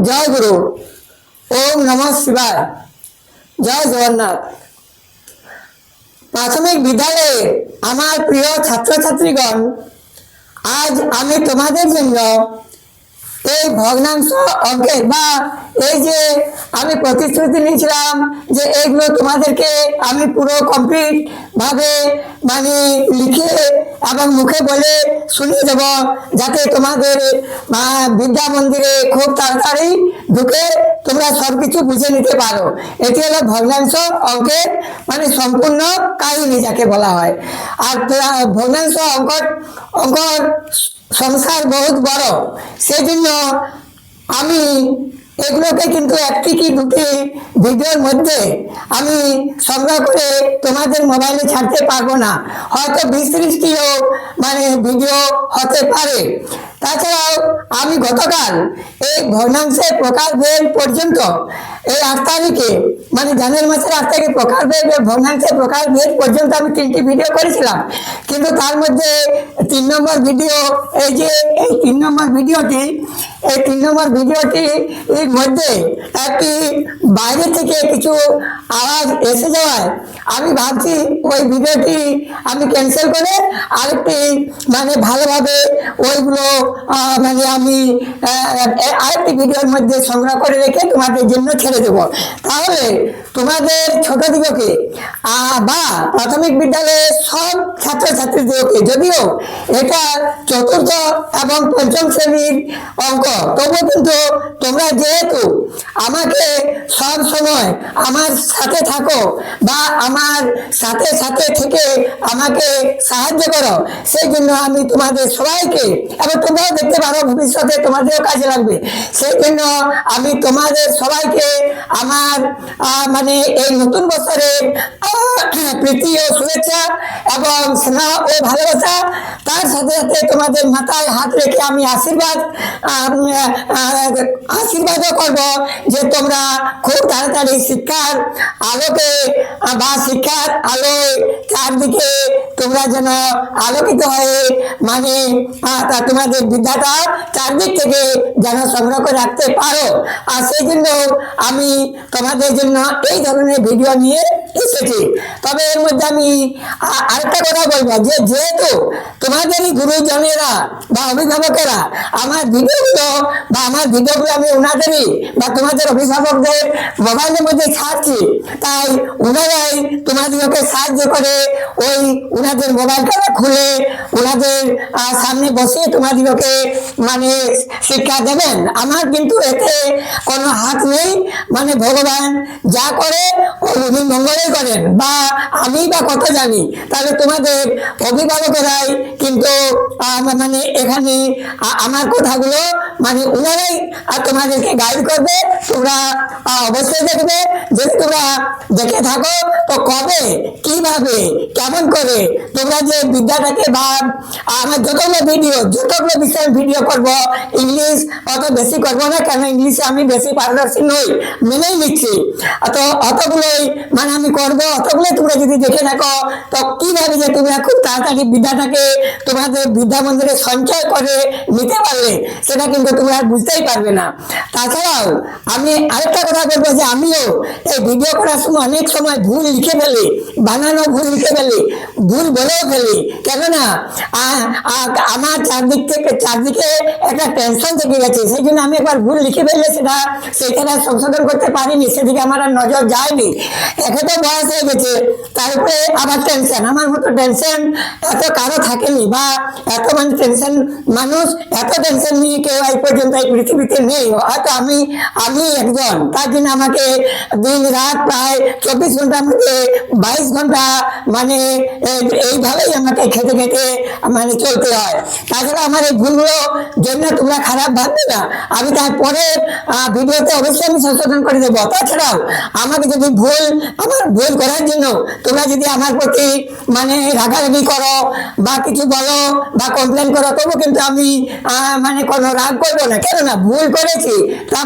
জয় গুরু। ওম নমঃ শিবায়। জয় জগন্নাথ। প্রাথমিক বিদ্যালয়ে আমার প্রিয় ছাত্রছাত্রীগণ, আজ আমি তোমাদের জন্য এই ভগ্নাংশ অঙ্কের বা এই যে আমি প্রতিশ্রুতি নিয়েছিলাম যে এগুলো তোমাদেরকে আমি পুরো কমপ্লিট ভাবে মানে লিখে এবং মুখে বলে শুনিয়ে দেব, যাতে তোমাদের বিদ্যা মন্দিরে খুব তাড়াতাড়ি ঢুকে তোমরা সবকিছু বুঝে নিতে পারো। এটি হলো ভগ্নাংশ অঙ্কের মানে সম্পূর্ণ কাহিনী যাকে বলা হয়। আর ভগ্নাংশ অঙ্কর সংসার বহুত বড়, সেজন্য আমি এগুলোকে কিন্তু একটি কি দুটি ভিডিওর মধ্যে আমি সংগ্রহ করে তোমাদের মোবাইলে ছাড়তে পারবো না, হয়তো 20-30টিও মানে ভিডিও হতে পারে। তাছাড়াও আমি গতকাল এই ভগ্নাংশের প্রকারভেদ পর্যন্ত এই 8 তারিখে মানে জানুয়ারি মাসের 8 তারিখে ভগ্নাংশের প্রকারভেদ পর্যন্ত আমি 3টি ভিডিও করেছিলাম, কিন্তু তার মধ্যে 3 নম্বর ভিডিও এই যে এই 3 নম্বর ভিডিওটি এর মধ্যে একটি বাইরে থেকে কিছু আওয়াজ এসে যাওয়ায় আমি ভাবছি ওই ভিডিওটি আমি ক্যান্সেল করে আরেকটি মানে ভালোভাবে ওইগুলো মানে আমি আরেকটি ভিডিওর মধ্যে সংগ্রহ করে রেখে তোমাদের জন্য ছেড়ে দেবো। তাহলে তোমাদের ছোটদিগকে বা প্রাথমিক বিদ্যালয়ের সব ছাত্রছাত্রীদেরকে, যদিও এটা 4র্থ এবং 5ম শ্রেণীর অঙ্ক, তবুও কিন্তু তোমরা যেহেতু আমাকে সব সময় আমার সাথে থাকো বা আমার সাথে সাথে থেকে আমাকে সাহায্য করো, সেই জন্য আমি তোমাদের সবাইকে, এবং তোমরাও দেখতে পারো ভবিষ্যতে তোমাদেরও কাজে লাগবে, সেই জন্য আমি তোমাদের সবাইকে আমার মানে এই নতুন বছরের প্রীতি ও শুভেচ্ছা এবং স্নেহ ও ভালোবাসা, তার সাথে সাথে তোমাদের মাথায় হাত রেখে আমি আশীর্বাদও করব যে তোমরা খুব তাড়াতাড়ি শিক্ষার আলোকে বা শিক্ষার আলোয় চারদিকে তোমরা যেন আলোকিত হয়ে মানে তোমাদের বিদ্যাটা চারদিক থেকে যেন সংগ্রহ করে রাখতে পারো। আর সেই জন্য আমি তোমাদের জন্য এই ধরনের ভিডিও নিয়ে এসেছি। তবে এর মধ্যে আমি আরেকটা কথা বলবো যে যেহেতু তোমাদেরই গুরুজনেরা বা অভিভাবকেরা আমার ভিডিওগুলো আমি ওনাদেরই বা তোমাদের অভিভাবকদের মোবাইলের মধ্যে ছাড়ছি, তাই ওনারাই তোমাদেরকে সাহায্য করে ওই ওনাদের মোবাইলটা খুলে ওনাদের সামনে বসে তোমাদেরকে মানে শিক্ষা দেবেন। আমার কিন্তু এতে কোনো হাত নেই, মানে ভগবান যা করে উনি মঙ্গলই করেন, বা আমি বা কত জানি, তাহলে তোমাদের অভিভাবকেরাই কিন্তু মানে এখানে আমার কথাগুলো মানে ওনারাই তোমাদেরকে গাইড করবে। তোমরা অবশ্যই দেখবে, যদি তোমরা দেখে থাকো তো কবে কিভাবে কেমন করে তোমরা যে বিদ্যাটাকে বা আমার যতগুলো বিষয়ে ভিডিও করব, ইংলিশ অত বেশি করবো না, কেন ইংলিশে আমি বেশি পারদর্শী নই, মেনেই নিচ্ছি। তো অতগুলোই মানে আমি করবো, অতগুলো তোমরা যদি দেখে থাকো তো কিভাবে যে তোমরা খুব তাড়াতাড়ি বিদ্যাটাকে তোমাদের বিদ্যা মন্দিরে সঞ্চয় করে নিতে পারবে, সেটা কিন্তু তোমরা বুঝতেই পারবে না। তাছাড়াও আমি আরেকটা কথা বলবো যে আমিও এই ভিডিও করার সময় অনেক সময় ভুল লিখে ফেলি, বানানো ভুল লিখে ফেলি, ভুল বলেও ফেলি, কেননা আমার চারদিকে একটা টেনশন থেকে গেছে, সেই জন্য আমি একবার ভুল লিখে ফেললে সেইখানে সংশোধন করতে পারিনি, সেদিকে আমার আর নজর যায়নি। একে তো বয়স হয়ে গেছে, তারপরে আবার টেনশন, আমার মতো টেনশন এত কারো থাকেনি, বা এত মানে টেনশন মানুষ এত টেনশন নিয়ে কেউ এই পর্যন্ত এই পৃথিবীতে নেই, হয়তো আমি একজন। তার জন্য আমাকে দিন রাত প্রায় 24 ঘন্টার মধ্যে 22 ঘন্টা মানে এইভাবেই আমাকে খেতে খেতে মানে চলতে হয়। তাছাড়া আমার এই ভুলগুলো জন্য তোমরা খারাপ ভাববে না, আমি তারপরে ভিডিওতে অবশ্যই আমি সংশোধন করে দেবো। তাছাড়াও আমাকে যদি আমার ভুল করার জন্য তোমরা যদি আমার প্রতি মানে রাগারাগি করো বা কিছু বলো বা কমপ্লেন করো, তবু কিন্তু আমি মানে কোনো রাগ করবো না, কেন না ভুল করেছি তা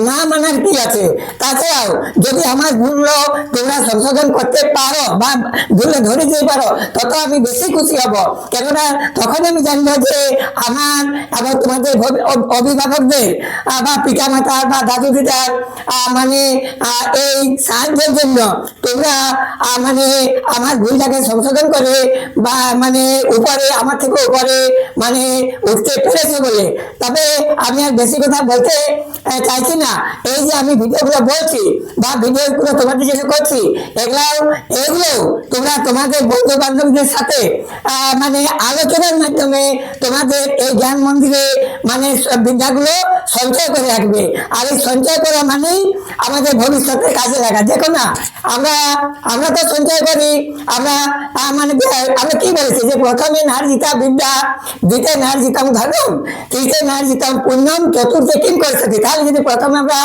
না মানার কি আছে? তাছাড়াও যদি আমার ভুলগুলো তোমরা সংশোধন করতে পারো বা ভুলে ধরে যেতে পারো, তত আমি বেশি খুশি হব। কেননা তখন আমি জানবো যে আবার তোমাদের অভিভাবকদের বা পিতা মাতা বা দাদু দিদার মানে এই সাহায্যের জন্য তোমরা মানে আমার ভুলটাকে সংশোধন করে বা মানে উপরে আমার থেকে উপরে মানে উঠতে পেরেছে বলে। তবে আমি আর বেশি কথা বলতে চাইছি না। এই যে আমি ভিডিওগুলো বলছি বা ভিডিওগুলো তোমাদের জন্য করছি, এগুলো তোমরা তোমাদের বন্ধু বান্ধবদের সাথে মানে আলোচনার মাধ্যমে তোমাদের এই জ্ঞান মন্দিরে মানে বিদ্যাগুলো সঞ্চয় করে রাখবে। আর এই সঞ্চয় করা মানেই আমাদের ভবিষ্যতে কাজে লাগা। দেখো না, আমরা তো সঞ্চয় করি, আমরা মানে আমরা কি বলেছি যে প্রথমে নার্জিতা বিদ্যা, দ্বিতীয় নার্জিতাম ধর্ম, তৃতীয় নার্জিতাম পুণ্যম, চতুর্থে কিম করতে। তাহলে যদি প্রথমে আমরা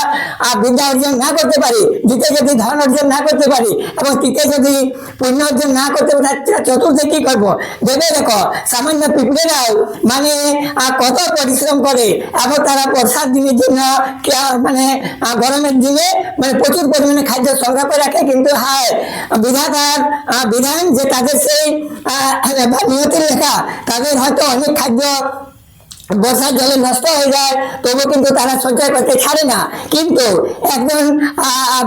বিদ্যা অর্জন না করতে পারি, দ্বিতীয় যদি ধর্ম অর্জন না করতে পারি এবং তৃতীয় যদি পুণ্য অর্জন না করতে পারি, চতুর্থে কি করবো? ভেবে দেখো, সামান্য পিঁপড়েরাও মানে কত পরিশ্রম করে এবং তারা বর্ষার দিনের জন্য মানে গরমের দিনে মানে প্রচুর পরিমাণে খাদ্য সংগ্রহ করে রাখে, কিন্তু হায় বিধাতার বিধান যে তাদের সেই নিয়তির লেখা, তাদের হয়তো অনেক খাদ্য বর্ষার জলে নষ্ট হয়ে যায়, তবু কিন্তু তারা সঞ্চয় করতে ছাড়ে না। কিন্তু একজন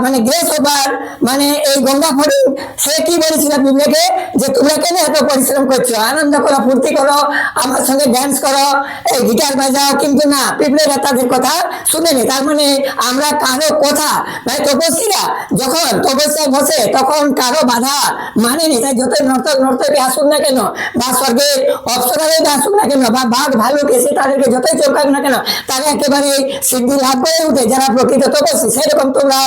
মানে গ্রেস ওভার মানে এই গঙ্গা ফরিং, সে কি বলেছিল পিঁপড়েকে যে তোমরা কেন এত পরিশ্রম করছো, আনন্দ করো, ফুর্তি করো, আমার সঙ্গে ড্যান্স করো, এই গিটার বাজাও। কিন্তু না, পিঁপড়েরা তাদের কথা শুনেনি। তার মানে আমরা কারো কথা মানে তপস্বীরা যখন তপস্যায় বসে তখন কারো বাধা মানেনি। তাই যত নর্তকী আসুক না কেন বা স্বর্গের অপ্সরারাই আসুক না কেন বা বাঘ ভালুক এসে তাদেরকে যতই চমকাক না কেন, তারা একেবারে সিদ্ধি লাভ করে উঠে যারা প্রকৃত তপস্বী। সেরকম তোমরা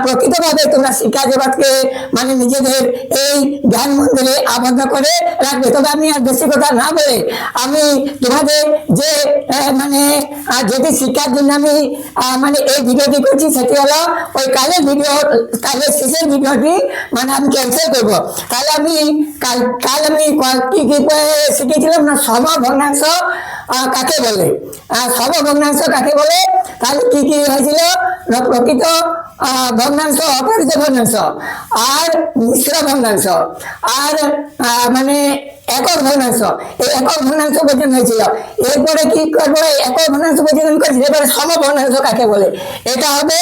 প্রকৃতভাবে তোমরা শিক্ষা জগৎকে মানে নিজেদের এই জ্ঞান মন্দিরে আবদ্ধ করে রাখবে। তবে আমি আর বেশি কথা না বলে আমি তোমাদের যে মানে যেটি শিক্ষার জন্য আমি মানে এই ভিডিওটি করছি সেটি হলো ওই কালের শেষের ভিডিওটি মানে আমি ক্যান্সেল করবো। তাহলে আমি কাল আমি কি কি শিখেছিলাম না, সমভগ্নাংশ কাকে বলে, সমভগ্নাংশ কাকে বলে, তাহলে কি কি হয়েছিল না, প্রকৃত ভগ্নাংশ, অপরিত ভগ্নাংশ, আর মিশ্র ভগ্নাংশ, আর মানে একক ভগ্নাংশ। এই একক ভগ্নাংশ পর্যন্ত হয়েছিল। এরপরে কি করবো, একক ভগ্নাংশ পর্যন্ত করেছি। এবারে সমভগ্নাংশ কাকে বলে, এটা হবে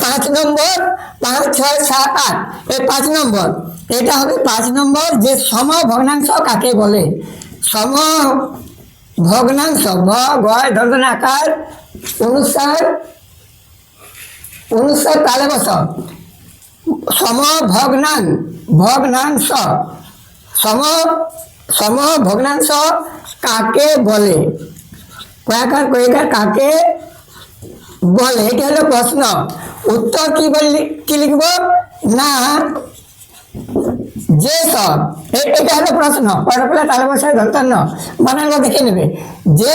5 নম্বর, 5, 6, 7, 8, এই 5 নম্বর। এটা হবে 5 নম্বর যে সমভগ্নাংশ কাকে বলে। সমভগ্নাংশ আকার অনুসার তালে বস। ভগ্নাংশ সমভগ্নাংশ কাকে বলে, কয়াকার কাকে বলে, এটা হলো প্রশ্ন। উত্তর কি লিখবো না, যে সব, এটা হলো প্রশ্ন। পরপলা তালে বসায় ধর্তন্য বানানো দেখে নেবে। যে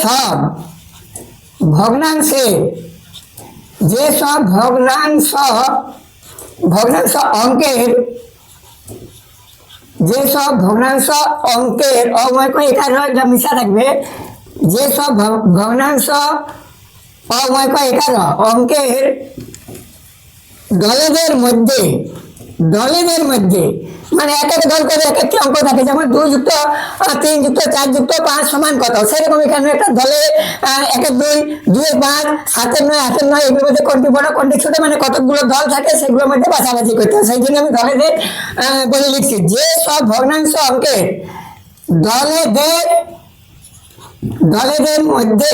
সব ভগ্নাংশে, যে সব ভগ্নাংশ অঙ্কের, যে সব ভগ্নাংশ অঙ্কের অময় করে এখানে মিশা থাকবে, যে সব ভগ্নাংশ অময় করে এখানে অঙ্কের দলেদের মধ্যে মানে এক এক দল করে এক একটি অঙ্ক থাকে, যেমন 2 যুক্ত 3 যুক্ত 4 যুক্ত 5 সমান কত, সেরকম এখানে একটা দলে 1 2 2 5 7 9 8 9 এগুলোর মধ্যে কোনটি বড় কোনটি ছোট মানে কতগুলো দল থাকে সেগুলোর মধ্যে বাছাবাছি করতে হয়। সেই জন্য আমি দলেদের বলে লিখছি। যে সব ভগ্নাংশ অঙ্কে দলেদের মধ্যে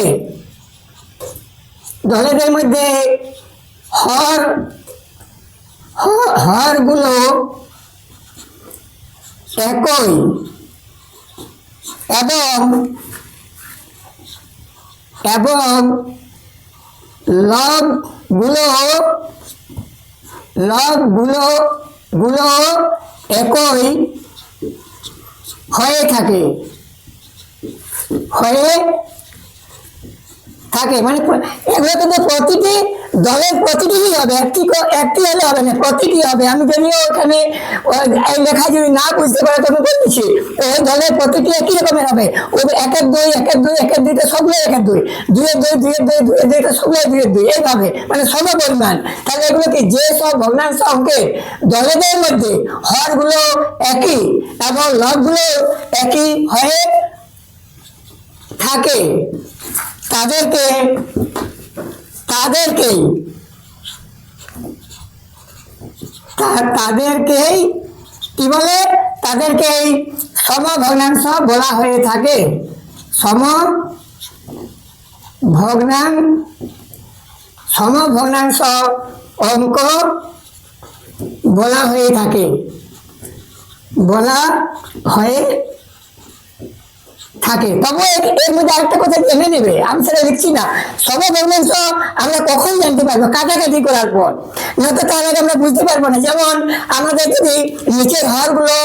হরগুলো একই এবং লবগুলো একই হয়ে থাকে মানে এগুলো কিন্তু প্রতিটি দলের প্রতিটি হবে, একটি হলে হবে না, প্রতিটি হবে। আমি যদিও ওখানে লেখা যদি না বুঝতে পারো তবে বলছি ওই দলের প্রতিটি একই রকমের হবে। ওই একের দুই একের দুই একের দুইটা সবগুলো একের দুই, দুইয়ের দুই দুইয়ের দুই দুইয়ের দুইটা সবগুলো দুইয়ের দুই, এইভাবে মানে সম পরিমাণ। তাহলে এগুলো কি যে সব ভগ্নাংশ অঙ্কের দলের মধ্যে হরগুলো একই এবং লবগুলো একই হয়ে থাকে তাদেরকে তাদেরকেই তাদেরকেই কি বলে, তাদেরকেই সমভগ্নাংশ বলা হয়ে থাকে। সমভগ্নাংশ অঙ্ক বলা হয়ে থাকে, তবু এর মধ্যে আরেকটা কথা জেনে নেবে, আমি সেটা লিখছি না। সমভগ্নাংশ আমরা কখন জানতে পারবো? কাটাকাটি করার পর, নয়তো তার আগে আমরা বুঝতে পারবো না। যেমন আমাদের যদি নিচের হরগুলো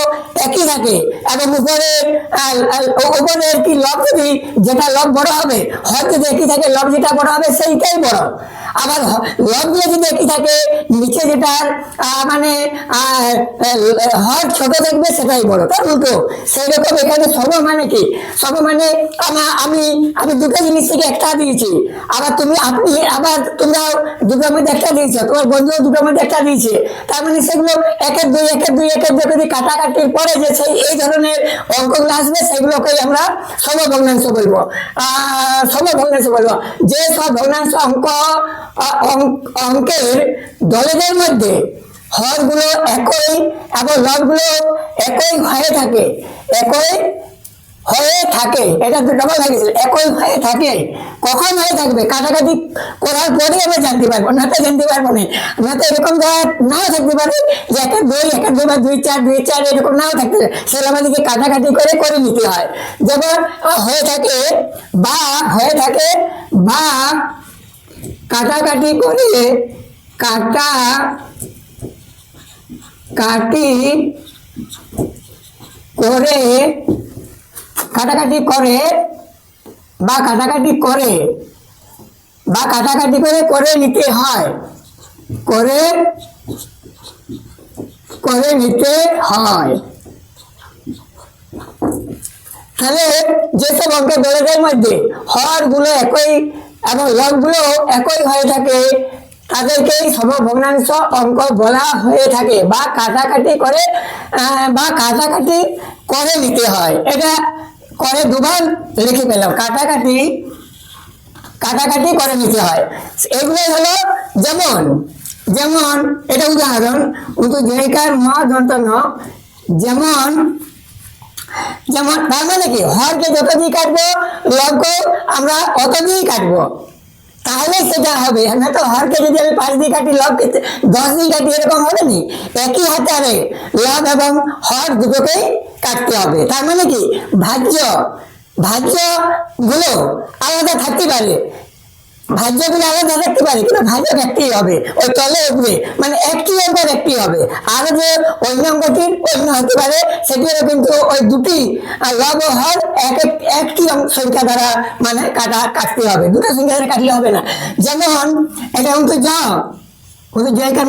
একই থাকে এবং উপরের কি লব যদি যেটা লব বড় হবে, হর যদি একই থাকে লব যেটা বড় হবে সেইটাই বড়। আবার লবগুলো যদি একই থাকে নিচে যেটার মানে হর ছোট থাকবে সেটাই বড়, তার উল্টো। সেই রকম এখানে সম মানে কি, সম মানে আমি দুটো জিনিস থেকে একটা দিয়েছি, আবার তোমরাও দুটোর মধ্যে একটা দিয়েছো, তোমার বন্ধুও দুটোর মধ্যে একটা দিয়েছে, তার মানে সেগুলো একের দুই একের দুই একের দুই যদি কাটাকাটির পরে যে সেই এই ধরনের অঙ্কগুলো আসবে সেগুলোকেই আমরা সমভগ্নাংশ বলবো। যে সব ভগ্নাংশ অঙ্কের দলের মধ্যে হরগুলো একই এবং লবগুলো একই হয়ে থাকে, এটা তো ডবল হয়ে গেছিল, একই হয়ে থাকে। কখন হয়ে থাকবে? কাটাকাটি করার পরে আমরা জানতে পারবো, না তো জানতে পারবো না। না তো এরকম নাও থাকতে পারে যে একের দুই বা দুই চার এরকম নাও থাকতে পারে, সেগুলো আমাদেরকে কাটাকাটি করে নিতে হয়। যেমন হয়ে থাকে বা কাটাকাটি করে করে নিতে হয়, তাহলে যেসব অঙ্কের দলের মধ্যে হরগুলো একই এবং লবগুলো একই হয়ে থাকে তাদেরকেই সমভগ্নাংশ অঙ্ক বলা হয়ে থাকে, বা কাটাকাটি করে নিতে হয়। এটা করে দুবার লিখে পেলাম, কাটাকাটি করে নিতে হয়। এগুলো হলো যেমন এটা উদাহরণ, জয়কার যেমন তার মানে কি, হরকে যত দিয়ে কাটবো লবকে আমরা অত দিয়েই কাটবো, তাহলে সেটা হবে। না তো হরকে যদি আমি 5 দিয়ে কাটি লবকে 10 দিয়ে কাটি এরকম হবে না। একই হাতে লব এবং হর দুটোকেই কাটতে হবে। তার মানে কি, ভাজ্য গুলো আলাদা থাকতে পারে, কিন্তু ভাজ্য একটি হবে, ওই তলে উঠবে, মানে একটি অঙ্কের একটি হবে। আর যে অন্য অঙ্কটির অন্য হতে পারে, সেটিরও কিন্তু ওই দুটি লব ও হর একটি সংখ্যা দ্বারা মানে কাটতে হবে, দুটো সংখ্যা দ্বারা কাটলে হবে না। যেমন এটা যেমন জয়কার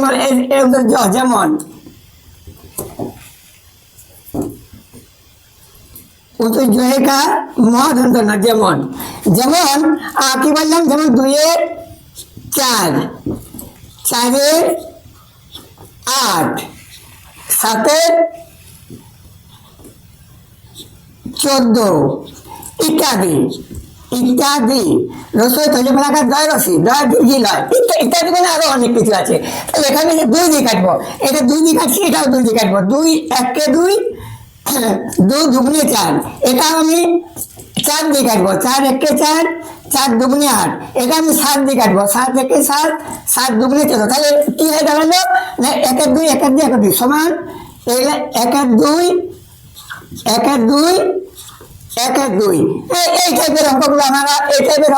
মহাদন্ত না, যেমন কি বললাম, যেমন 2-এর 4, 4-এর 8, 7-এর 14 ইত্যাদি রসই তৈরি ফলাকার দয় রসি দয় দীর্ঘি লয় ইত্যাদি বলে আরো অনেক কিছু আছে। তাহলে এখানে 2 দিয়ে কাটবো, এটা 2 দিয়ে কাটছি, এটাও 2 দিয়ে কাটবো। 2 1 2 2 দুগুণে 4, এটা আমি 4 দিয়ে কাটবো। 4 1 4, 4 দুগুণে 8, এটা আমি 7 দিয়ে কাটবো। 7 1 7, 7 দুগুণে 14। তাহলে কি হয়ে দাঁড়ালো না, 1 2 1 2 1 2 সমান 1 2 1 2 1 2। এই টাইপের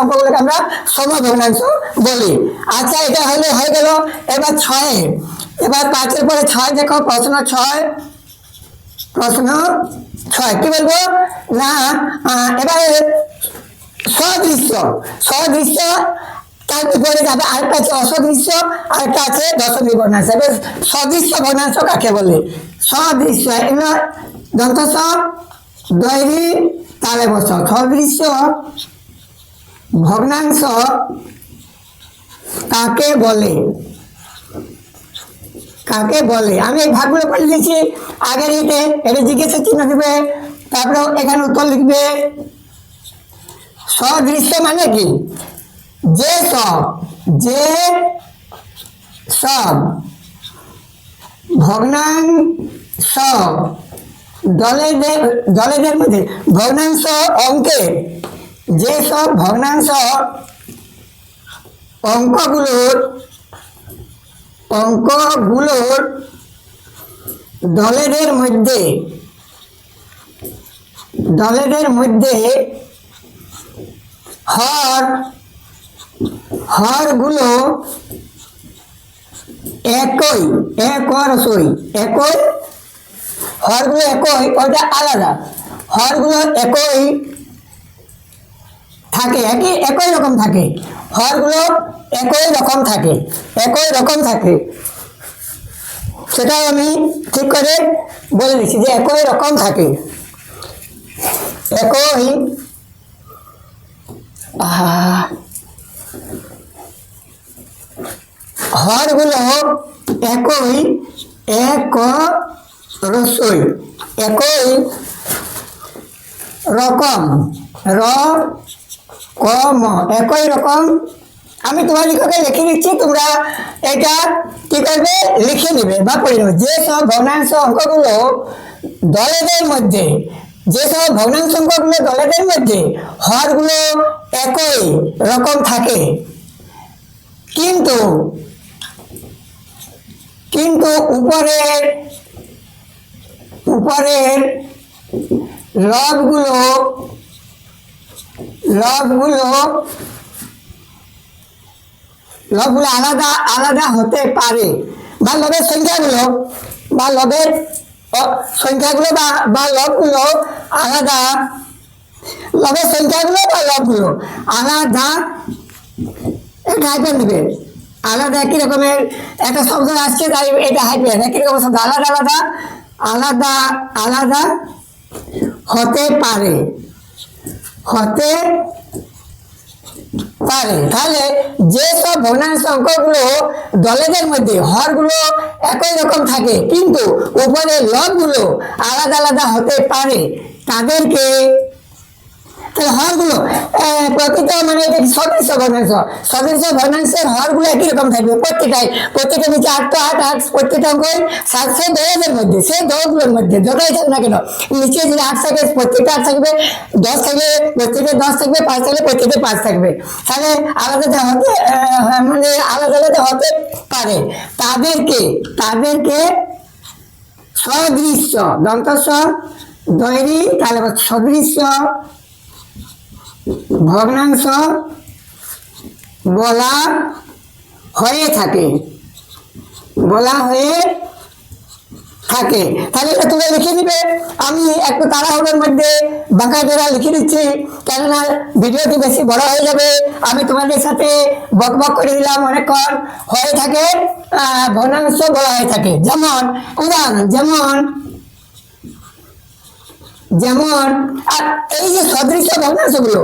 অঙ্কগুলোকে আমরা সমভগ্নাংশ বলি। আচ্ছা, এটা হয়ে গেল। এবার 6, এবার 5-এর পরে 6 দেখো, প্রশ্ন 6 কি বলবো না, এবার সদৃশ্য তার বিপরীত যাবে, আরেকটা আছে অসদৃশ্য, আরেকটা আছে দশমিক ভগ্নাংশ। এবার সদৃশ্য ভগ্নাংশ কাকে বলে? সদৃশ্য দন্ত দৈরি তালে বসাও। সদৃশ্য ভগ্নাংশ কাকে বলে? কাকে বলে? আমি এই ভাগগুলো করে দিয়েছি আগের এতে, এটা জিজ্ঞাসা চিহ্ন দেবে, তারপরে এখানে উত্তর লিখবে। সদৃশ্য মানে কি? যে সব ভগ্নাংশ দলেদের মধ্যে, ভগ্নাংশ অঙ্কের যে সব ভগ্নাংশ অঙ্কগুলোর দলেদের মধ্যে হরগুলো একই, হরগুলো একই, ওটা আলাদা। হরগুলো একই থাকে, একই রকম থাকে। হরগুলো একই রকম থাকে। সেটাও আমি ঠিক করে বলে দিচ্ছি যে একই রকম থাকে। একই হরগুলো একই রকম একই রকম। আমি তোমার লিখকে লিখে দিচ্ছি, তোমরা এটা কি করবে? লিখে নেবে বা পড়ে নেবে। যে সব ভগ্নাংশ অঙ্কগুলো দলেদের মধ্যে হরগুলো একই রকম থাকে, কিন্তু উপরের লবগুলো আলাদা আলাদা হতে পারে, বা লবের সংখ্যাগুলো বা লবগুলো আলাদা, আলাদা। এটা হাইপেন দিবে, আলাদা একই রকমের একটা শব্দ আসছে, তাই এটা হাইপেন, একই রকম শব্দ আলাদা হতে পারে। তাহলে যে সব ভগ্নাংশ অঙ্কগুলো দলেদের মধ্যে হরগুলো একই রকম থাকে, কিন্তু উপরে লবগুলো আলাদা আলাদা হতে পারে, তাদেরকে হরগুলো প্রকৃত মানে এটা সদৃশ্য ভগ্নাংশের হরগুলো একই রকম থাকবে প্রত্যেকটা নিচে 8 তো 8 প্রত্যেকটা অঙ্ক 7 দলের মধ্যে, সেই দলগুলোর মধ্যে যতই থাক না কেন, নিচে যদি 8 থাকে প্রত্যেকটা 8 থাকবে, 10 থাকলে প্রত্যেকটা 10 থাকবে, 5 থাকলে প্রত্যেকটা 5 থাকবে। তাহলে আলাদা হতে পারে, তাদেরকে সদৃশ্য দৈরি তাহলে সদৃশ্য ভগ্নাংশ বলা হয়ে থাকে। তাহলে এটা তুমি লিখে দিবে। আমি একটু তাড়াহুড়োর মধ্যে বাঁকা জোড়া লিখে দিচ্ছি, কেননা ভিডিওটি বেশি বড় হয়ে যাবে। আমি তোমাদের সাথে বকবক করে দিলাম অনেকক্ষণ। হয়ে থাকে ভগ্নাংশ বলা হয়ে থাকে, যেমন উদাহরণ, যেমন আর এই যে সদৃশ্য ভগ্নাংশগুলো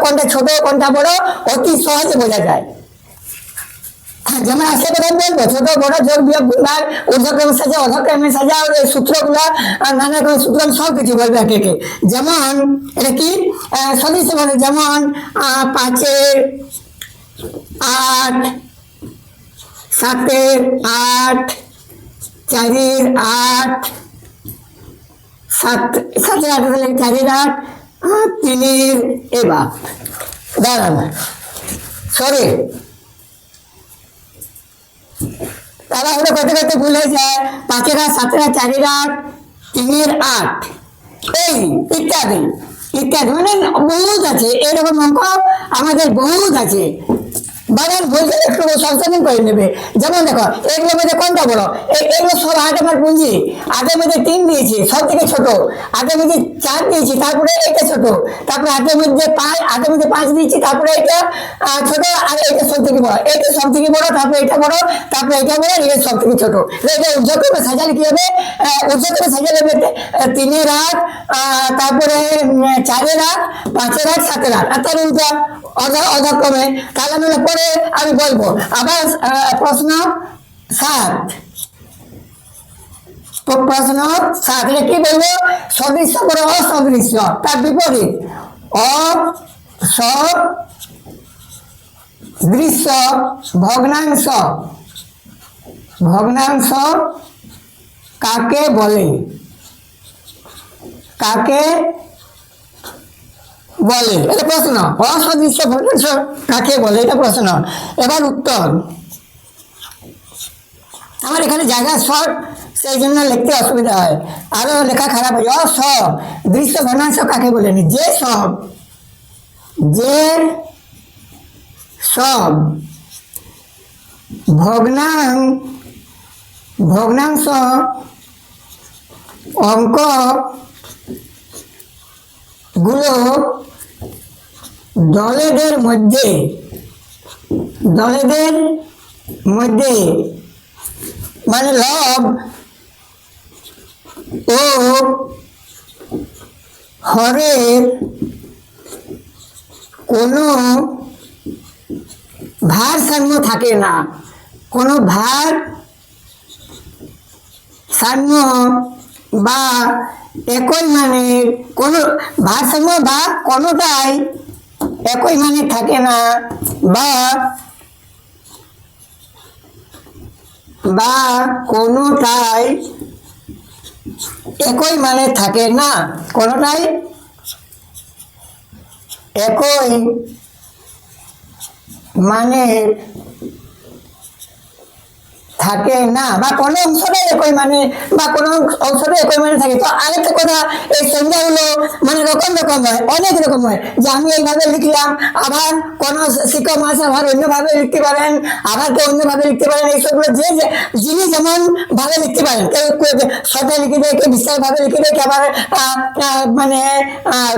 কোনটা ছোট কোনটা বড় অতি সহজে বোঝা যায়। যেমন আসলে কথা বলবো, ছোট বড় যোগ বিয়োগ গুণভাগ, ঊর্ধ্বক্রমে সাজা অধক্রমে সাজা, সূত্রগুলো নানা রকম সূত্র সব কিছু বলবে একে। যেমন এটা কি সদৃশ্য বলে, যেমন 5-এর 8, 7-এর 8, 4-এর 8, 7-এর 8 হলে 4-এর 8, 3-এর এবার দাঁড়ান সরি তারা হলে করতে ভুল হয়ে যায়। 5-এর 8, 7-এর 8, 4-এর 8, 3-এর 8 এই ইত্যাদি মানে বহুত আছে, এরকম অঙ্ক আমাদের বহুত আছে। বানান ভুল গেলে একটু সংশোধন করে নেবে। যেমন দেখো এগুলোর মধ্যে কোনটা বড়, এগুলো সব 8 আমার পুঁজি, 8-এর মধ্যে 3 দিয়েছি সব থেকে ছোট, 8-এর মধ্যে 4 দিয়েছি তারপরে এটা ছোট, তারপরে 8-এর মধ্যে 5 দিয়েছি তারপরে এটা ছোট, আর এটা সব থেকে বড়, এটা সব থেকে বড়, তারপরে এটা বড়, তারপরে এটা বড়, এটা সব থেকে ছোট। এটা উজ্জ্বল করে সাজালে কি হবে, উজ্জ্বল করে সাজালে 3-এর 8, তারপরে 4-এর 8, 5-এর 8, 7-এর 8, আর তার উল্টা অধক্রমে। তাহলে আমি পরে আমি বলবো। আবার প্রশ্ন 7, প্রশ্ন 7 এটা কি বলবো, সদৃশ্য করে অসদৃশ্য, তার বিপরীত অসদৃশ্য ভগ্নাংশ, ভগ্নাংশ কাকে বলে, কাকে বলে, এটা প্রশ্ন। অসদৃশ্য ভগ্নাংশ কাকে বলে, এটা প্রশ্ন। এবার উত্তর। আমার এখানে জায়গা শর্ট, সেই জন্য লিখতে অসুবিধা হয়, আরো লেখা খারাপ হয়। অসদৃশ্য ভগ্নাংশ কাকে বলে, যে সব, যে সব ভগ্নাংশ অঙ্ক গুলো দলেদের মধ্যে মানে লব ও হরের কোনো ভারসাম্য থাকে না, কোনো ভারসাম্য বা একই মানের কোনো ভারসাম্য বা কোনোটাই একই মানে থাকে না, বা কোনোটাই একই মানে থাকে না, কোনোটাই একই মানে থাকে না, বা কোনো অংশটাই একই মানে, বা কোনো অংশটাই একই মানে থাকে। তো আরেকটা কথা, এই সংজ্ঞাগুলো মানে রকম রকম হয়, অনেক রকম হয়, যে আমি এইভাবে লিখলাম, আবার কোনো শিক্ষক মাস আবার অন্যভাবে লিখতে পারেন, আবার কেউ অন্যভাবে লিখতে পারেন। এইসবগুলো যে যিনি যেমন ভাবে লিখতে পারেন, কেউ শর্টে লিখে দেয়, কেউ বিস্তার ভাবে লিখে দেয়, আবার মানে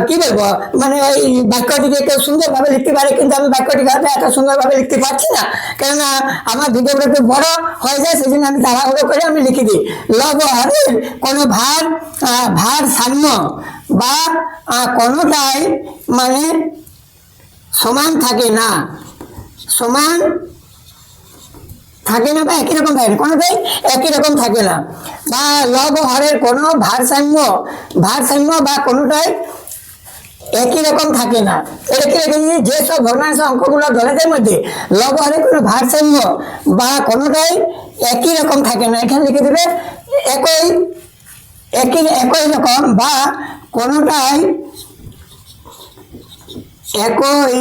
কি বলবো, মানে ওই বাক্যটিকে কেউ সুন্দরভাবে লিখতে পারে, কিন্তু আমি বাক্যটিকে এত সুন্দরভাবে লিখতে পারছি না, কেননা আমার ভিডিওটা একটু বড় হয়ে যায়, সেই জন্য আমি তাড়াহুড়ো করে আমি লিখে দিই। লব হরের কোনো ভারসাম্য বা কোনোটাই মানে সমান থাকে না, সমান থাকে না, বা একই রকম থাকে না, কোনোটাই একই রকম থাকে না, বা লব হরের কোনো ভারসাম্য বা কোনোটাই একই রকম থাকে না। এটা কি রেখেছি, যেসব ভগ্নাংশ অঙ্কগুলো দলেদের মধ্যে লব হরের কোনো ভারসাম্য বা কোনোটাই একই রকম থাকে না, এখানে লিখে দেবে একই রকম বা কোনোটাই একই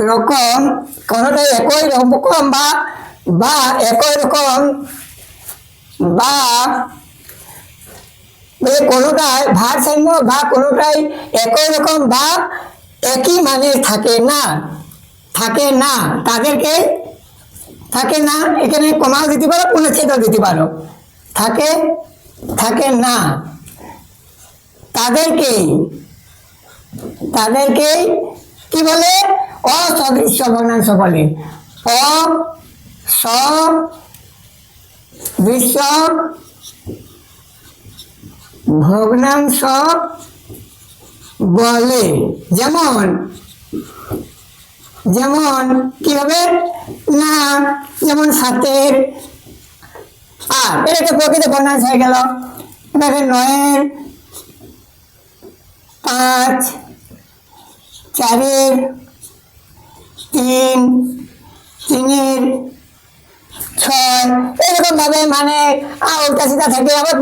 রকম, কোনোটাই একই রকম বা একই রকম বা কোনোটাই ভারসাম্য বা কোনোটাই একই রকম বা একই মানে থাকে না, তাদেরকে থাকে না, এখানে কমাও দিতে পারো, পূর্ণচ্ছেদও দিতে পারো, থাকে না, তাদেরকে কি বলে, অসদৃশ্য ভগ্নাংশ বলে, অসদৃশ্য ভগ্নাংশ বলে। যেমন কি হবে না, যেমন 7-এর 8, এটা একটা প্রকৃত ভগ্নাংশ হয়ে গেল। এবারে 9-এর 5, 4-এর 3, 3-এর 6, এরকম ভাবে মানে উল্টা সিধা থাকবে, আবার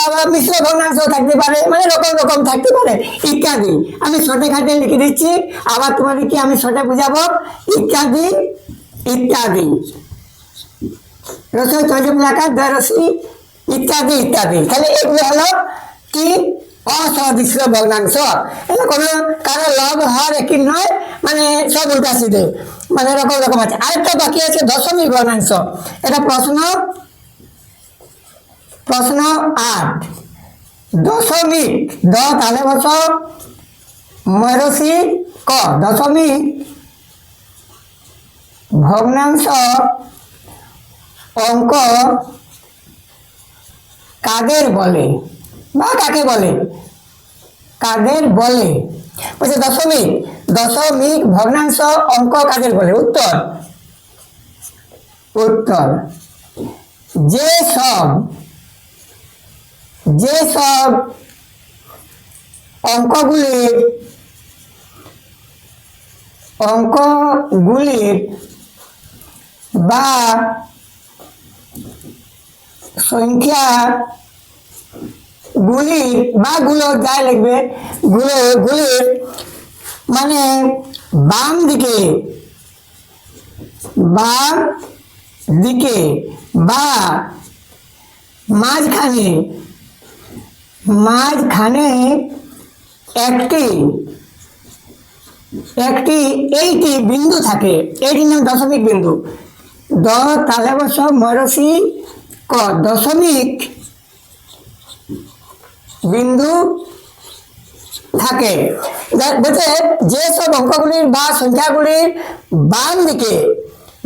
আবার মিশ্র ভগ্নাংশ থাকতে পারে, মানে রকম রকম থাকতে পারে ইত্যাদি। আমি ছোটে খাটে লিখে দিচ্ছি, আবার তোমাদেরকে আমি ছোটে বুঝাবো, ইত্যাদি ইত্যাদি, রসই তৈজমূলাকার দরসি ইত্যাদি ইত্যাদি। তাহলে এগুলো হলো কি, অসদৃশ্য ভগ্নাংশ। এটা কোনো কারো লব হর একই নয়, মানে সব উল্টা সিধে, মানে এরকম রকম আছে। আরেকটা বাকি আছে দশমিক ভগ্নাংশ। এটা প্রশ্ন 8। দশমিক দ তালে বস ময়ূরসী ক, দশমিক ভগ্নাংশ অঙ্ক কাদের বলে বা কাকে বলে? কাদের বলে? বলছে দশমিক ভগ্নাংশ অঙ্ক কাদের বলে? উত্তর যে সব অঙ্কগুলির বা সংখ্যা গুলির বা গুলোর যাই লিখবে, গুলির মানে বাম দিকে বা মাঝখানে একটি এইটি বিন্দু থাকে, এইটির নাম দশমিক বিন্দু। দ তালে বস ময়ূরসী ক, দশমিক বিন্দু থাকে। বলছে যে সব অঙ্কগুলির বা সংখ্যাগুলির বাম দিকে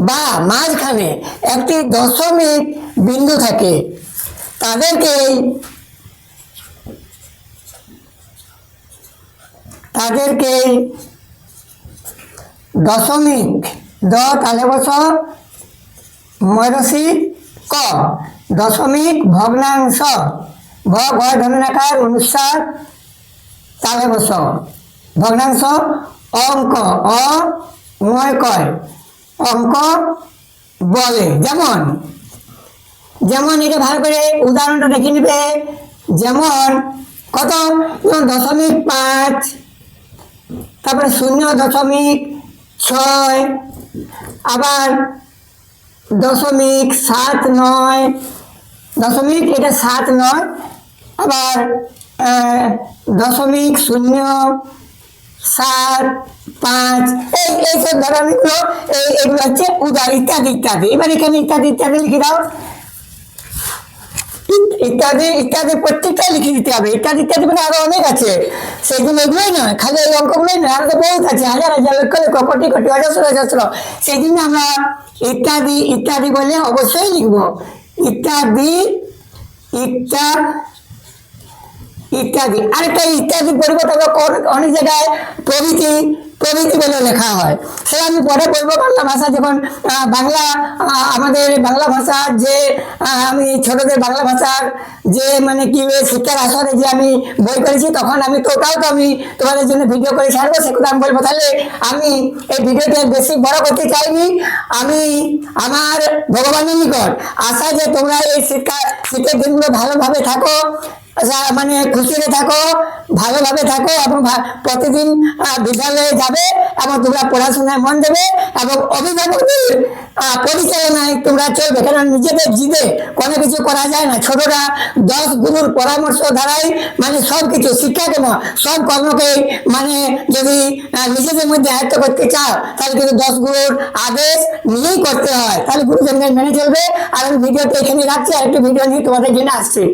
বা মাঝখানে একটি দশমিক বিন্দু থাকে তাদেরকেই দশমিক দ তালে বস ময়ূরসী ক, দশমিক ভগ্নাংশ ভ ধনুরাকার অনুসার তালে বস ভগ্নাংশ অঙ্ক অঙ্ক বলে। যেমন এটা ভালো করে উদাহরণটা দেখে নিবে। যেমন কত? 0.5, তারপরে 0.6, আবার 0.79, এটা 7 নয়, আবার 0.075, এইসব ধরনেরগুলো এগুলো হচ্ছে উদাহরণ। ইত্যাদি এবার এখানে ইত্যাদি লিখে দাও। ইত্যাদি প্রত্যেকটা লিখে দিতে হবে। ইত্যাদি মানে আরো অনেক আছে, সেগুলো এগুলোই নয়, খালি এই অঙ্কগুলোই নয়, আরো বহুত আছে, হাজার লক্ষ কোটি অজস্র। সেই জন্য আমরা ইত্যাদি বলে অবশ্যই লিখবো। ইত্যাদি। আরেকটা ইত্যাদি পরিবর্তন অনেক জায়গায় প্রভৃতি বলে লেখা হয়, সেটা আমি পরে বলবো। বাংলা ভাষা যখন আমাদের বাংলা ভাষার যে আমি ছোটদের বাংলা ভাষার যে মানে কি শিক্ষার আসরে যে আমি বই করেছি, তখন আমি আমি তোমাদের জন্য ভিডিও করে ছাড়বো, সেগুলো আমি বলবো। তাহলে আমি এই ভিডিওটা বেশি বড় করতে চাইনি। আমি আমার ভগবানের নিকট আশা যে তোমরা এই শীতের দিনগুলো ভালোভাবে থাকো, মানে খুশিতে থাকো, ভালোভাবে থাকো, এবং প্রতিদিন বিদ্যালয়ে যাবে এবং তোমরা পড়াশোনায় মন দেবে এবং অভিভাবকদের পরিচালনায় তোমরা চলবে। কারণ নিজেদের জিদে কোনো কিছু করা যায় না। ছোটরা 10 গুরুর পরামর্শ দ্বারাই মানে সবকিছু শিক্ষা কেন সব কর্মকে মানে যদি নিজেদের মধ্যে আয়ত্ত করতে চাও, তাহলে কিন্তু 10 গুরুর আদেশ নিয়েই করতে হয়, তাহলে গুরুজনদের মেনে চলবে। আর আমি ভিডিওটা এখানে রাখছি, আর একটু ভিডিও নিয়ে তোমাদের জন্য আসছি।